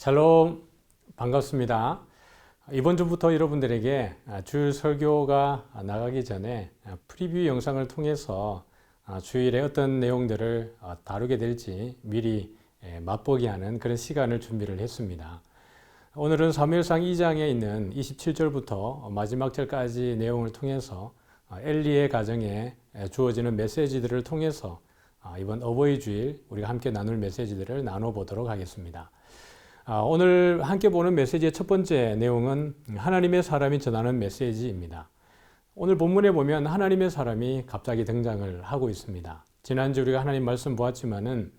샬롬, 반갑습니다. 이번 주부터 여러분들에게 주일 설교가 나가기 전에 프리뷰 영상을 통해서 주일에 어떤 내용들을 다루게 될지 미리 맛보기 하는 그런 시간을 준비를 했습니다. 오늘은 사무엘상 2장에 있는 27절부터 마지막 절까지 내용을 통해서 엘리의 가정에 주어지는 메시지들을 통해서 이번 어버이 주일 우리가 함께 나눌 메시지들을 나눠보도록 하겠습니다. 오늘 함께 보는 메시지의 첫 번째 내용은 하나님의 사람이 전하는 메시지입니다. 오늘 본문에 보면 하나님의 사람이 갑자기 등장을 하고 있습니다. 지난주 우리가 하나님 말씀 보았지만은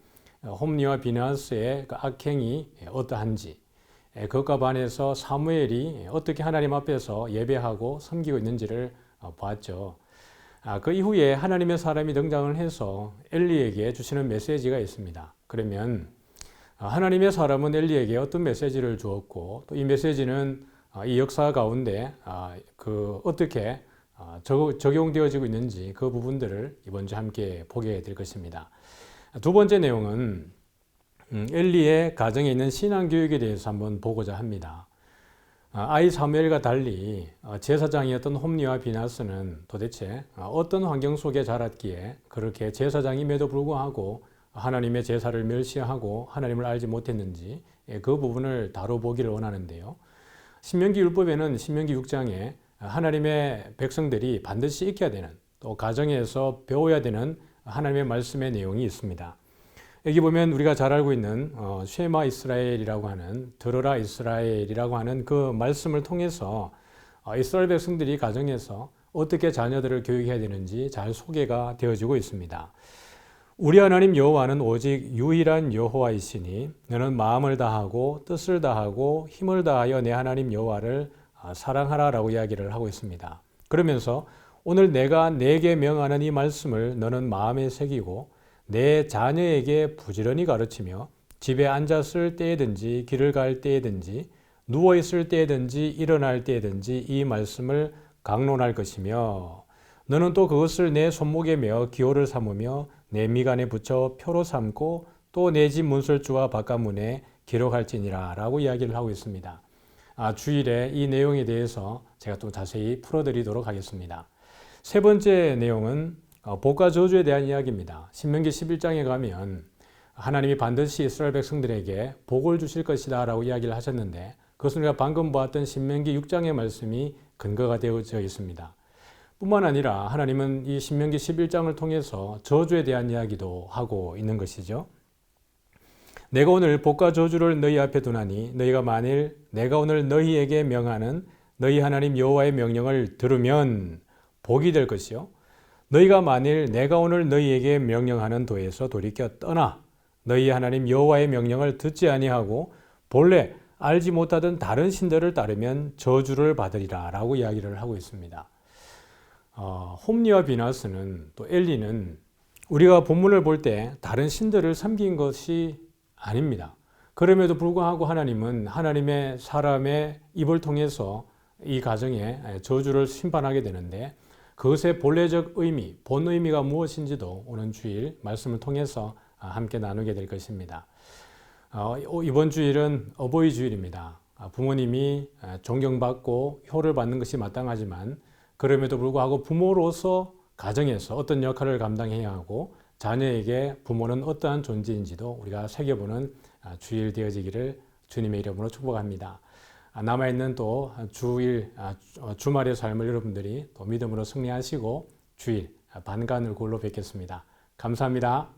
홈리와 비나스의 그 악행이 어떠한지, 그것과 반해서 사무엘이 어떻게 하나님 앞에서 예배하고 섬기고 있는지를 보았죠. 그 이후에 하나님의 사람이 등장을 해서 엘리에게 주시는 메시지가 있습니다. 그러면 하나님의 사람은 엘리에게 어떤 메시지를 주었고 또 이 메시지는 이 역사 가운데 어떻게 적용되어지고 있는지 그 부분들을 이번 주 함께 보게 될 것입니다. 두 번째 내용은 엘리의 가정에 있는 신앙교육에 대해서 한번 보고자 합니다. 아이 사무엘과 달리 제사장이었던 홈리와 비나스는 도대체 어떤 환경 속에 자랐기에 그렇게 제사장임에도 불구하고 하나님의 제사를 멸시하고 하나님을 알지 못했는지 그 부분을 다뤄보기를 원하는데요. 신명기 율법에는 신명기 6장에 하나님의 백성들이 반드시 익혀야 되는 또 가정에서 배워야 되는 하나님의 말씀의 내용이 있습니다. 여기 보면 우리가 잘 알고 있는 쉐마 이스라엘이라고 하는 들어라 이스라엘이라고 하는 그 말씀을 통해서 이스라엘 백성들이 가정에서 어떻게 자녀들을 교육해야 되는지 잘 소개가 되어지고 있습니다. 우리 하나님 여호와는 오직 유일한 여호와이시니 너는 마음을 다하고 뜻을 다하고 힘을 다하여 내 하나님 여호와를 사랑하라라고 이야기를 하고 있습니다. 그러면서 오늘 내가 내게 명하는 이 말씀을 너는 마음에 새기고 내 자녀에게 부지런히 가르치며 집에 앉았을 때에든지 길을 갈 때에든지 누워있을 때에든지 일어날 때에든지 이 말씀을 강론할 것이며 너는 또 그것을 내 손목에 메어 기호를 삼으며 내 미간에 붙여 표로 삼고 또 내 집 문설주와 바깥문에 기록할지니라 라고 이야기를 하고 있습니다. 주일에 이 내용에 대해서 제가 또 자세히 풀어드리도록 하겠습니다. 세 번째 내용은 복과 저주에 대한 이야기입니다. 신명기 11장에 가면 하나님이 반드시 이스라엘 백성들에게 복을 주실 것이다 라고 이야기를 하셨는데 그것은 우리가 방금 보았던 신명기 6장의 말씀이 근거가 되어져 있습니다. 뿐만 아니라 하나님은 이 신명기 11장을 통해서 저주에 대한 이야기도 하고 있는 것이죠. 내가 오늘 복과 저주를 너희 앞에 두나니 너희가 만일 내가 오늘 너희에게 명하는 너희 하나님 여호와의 명령을 들으면 복이 될 것이요 너희가 만일 내가 오늘 너희에게 명령하는 도에서 돌이켜 떠나 너희 하나님 여호와의 명령을 듣지 아니하고 본래 알지 못하던 다른 신들을 따르면 저주를 받으리라 라고 이야기를 하고 있습니다. 홈리와 비나스는 또 엘리는 우리가 본문을 볼 때 다른 신들을 섬긴 것이 아닙니다. 그럼에도 불구하고 하나님은 하나님의 사람의 입을 통해서 이 가정에 저주를 심판하게 되는데 그것의 본래적 의미, 본 의미가 무엇인지도 오는 주일 말씀을 통해서 함께 나누게 될 것입니다. 이번 주일은 어버이 주일입니다. 부모님이 존경받고 효를 받는 것이 마땅하지만 그럼에도 불구하고 부모로서 가정에서 어떤 역할을 감당해야 하고 자녀에게 부모는 어떠한 존재인지도 우리가 새겨보는 주일 되어지기를 주님의 이름으로 축복합니다. 남아있는 또 주말의 삶을 여러분들이 또 믿음으로 승리하시고 주일 반가운 얼굴로 뵙겠습니다. 감사합니다.